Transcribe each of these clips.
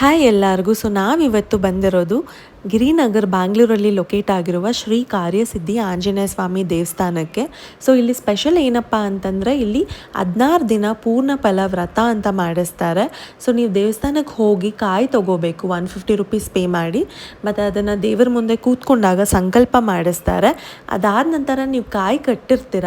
Hi ಎಲ್ಲರಿಗೂ. ನಾವಿವತ್ತು ಬಂದಿರೋದು ಗಿರಿನಗರ್ ಬ್ಯಾಂಗ್ಳೂರಲ್ಲಿ ಲೊಕೇಟ್ ಆಗಿರುವ ಶ್ರೀ ಕಾರ್ಯಸಿದ್ಧಿ ಆಂಜನೇಯ ಸ್ವಾಮಿ ದೇವಸ್ಥಾನಕ್ಕೆ. ಇಲ್ಲಿ ಸ್ಪೆಷಲ್ ಏನಪ್ಪ ಅಂತಂದರೆ ಇಲ್ಲಿ 16 ದಿನ ಪೂರ್ಣ ಫಲ ವ್ರತ ಅಂತ ಮಾಡಿಸ್ತಾರೆ. ನೀವು ದೇವಸ್ಥಾನಕ್ಕೆ ಹೋಗಿ ಕಾಯಿ ತೊಗೋಬೇಕು, 150 ರುಪೀಸ್ ಪೇ ಮಾಡಿ, ಮತ್ತು ಅದನ್ನು ದೇವರ ಮುಂದೆ ಕೂತ್ಕೊಂಡಾಗ ಸಂಕಲ್ಪ ಮಾಡಿಸ್ತಾರೆ. ಅದಾದ ನಂತರ ನೀವು ಕಾಯಿ ಕಟ್ಟಿರ್ತೀರ.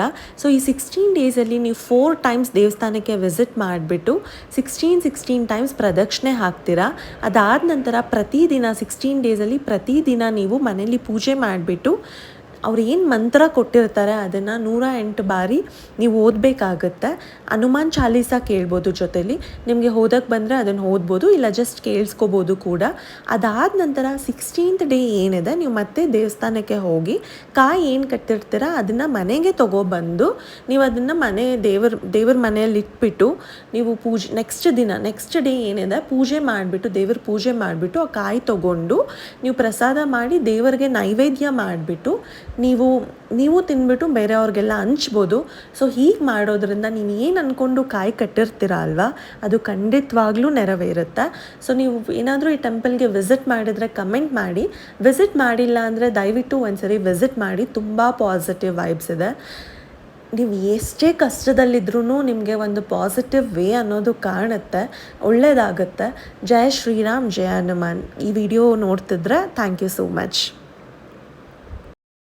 ಈ 16 ಡೇಸಲ್ಲಿ ನೀವು 4 ಟೈಮ್ಸ್ ದೇವಸ್ಥಾನಕ್ಕೆ ವಿಸಿಟ್ ಮಾಡಿಬಿಟ್ಟು 16 ಟೈಮ್ಸ್ ಪ್ರದಕ್ಷಿಣೆ ಹಾಕ್ತೀರಾ. ಅದಾದ ನಂತರ ಪ್ರತಿದಿನ 16 ಡೇಸಲ್ಲಿ ಪ್ರತಿದಿನ ನೀವು ಮನೇಲಿ ಪೂಜೆ ಮಾಡಿಬಿಟ್ಟು ಅವ್ರು ಏನು ಮಂತ್ರ ಕೊಟ್ಟಿರ್ತಾರೆ ಅದನ್ನು 108 ಬಾರಿ ನೀವು ಓದಬೇಕಾಗತ್ತೆ. ಹನುಮಾನ್ ಚಾಲೀಸ ಕೇಳ್ಬೋದು, ಜೊತೆಲಿ ನಿಮಗೆ ಓದಕ್ಕೆ ಬಂದರೆ ಅದನ್ನು ಓದ್ಬೋದು, ಇಲ್ಲ ಜಸ್ಟ್ ಕೇಳಿಸ್ಕೋಬೋದು ಕೂಡ. ಅದಾದ ನಂತರ 16th ಡೇ ಏನಿದೆ ನೀವು ಮತ್ತೆ ದೇವಸ್ಥಾನಕ್ಕೆ ಹೋಗಿ ಕಾಯಿ ಏನು ಕಟ್ಟಿರ್ತೀರ ಅದನ್ನು ಮನೆಗೆ ತೊಗೊಬಂದು ನೀವು ಅದನ್ನು ದೇವ್ರ ಮನೆಯಲ್ಲಿ ಇಟ್ಬಿಟ್ಟು ನೀವು ನೆಕ್ಸ್ಟ್ ಡೇ ಏನಿದೆ ಪೂಜೆ ಮಾಡಿಬಿಟ್ಟು ದೇವ್ರ ಪೂಜೆ ಮಾಡಿಬಿಟ್ಟು ಆ ಕಾಯಿ ತೊಗೊಂಡು ನೀವು ಪ್ರಸಾದ ಮಾಡಿ ದೇವರಿಗೆ ನೈವೇದ್ಯ ಮಾಡಿಬಿಟ್ಟು ನೀವು ತಿಂದ್ಬಿಟ್ಟು ಬೇರೆಯವ್ರಿಗೆಲ್ಲ ಹಂಚ್ಬೋದು. ಹೀಗೆ ಮಾಡೋದ್ರಿಂದ ನೀವು ಏನು ಅಂದ್ಕೊಂಡು ಕಾಯಿ ಕಟ್ಟಿರ್ತೀರ ಅಲ್ವಾ, ಅದು ಖಂಡಿತವಾಗ್ಲೂ ನೆರವೇರುತ್ತೆ. ನೀವು ಏನಾದರೂ ಈ ಟೆಂಪಲ್ಗೆ ವಿಸಿಟ್ ಮಾಡಿದರೆ ಕಮೆಂಟ್ ಮಾಡಿ. ವಿಸಿಟ್ ಮಾಡಿಲ್ಲ ಅಂದರೆ ದಯವಿಟ್ಟು ಒಂದ್ಸರಿ ವಿಸಿಟ್ ಮಾಡಿ, ತುಂಬ ಪಾಸಿಟಿವ್ ವೈಬ್ಸ್ ಇದೆ. ನೀವು ಎಷ್ಟೇ ಕಷ್ಟದಲ್ಲಿದ್ರೂ ನಿಮಗೆ ಒಂದು ಪಾಸಿಟಿವ್ ವೇ ಅನ್ನೋದು ಕಾಣುತ್ತೆ, ಒಳ್ಳೆಯದಾಗುತ್ತೆ. ಜಯ ಶ್ರೀರಾಮ್, ಜಯ ಹನುಮಾನ್. ಈ ವಿಡಿಯೋ ನೋಡ್ತಿದ್ರೆ ಥ್ಯಾಂಕ್ ಯು ಸೋ ಮಚ್.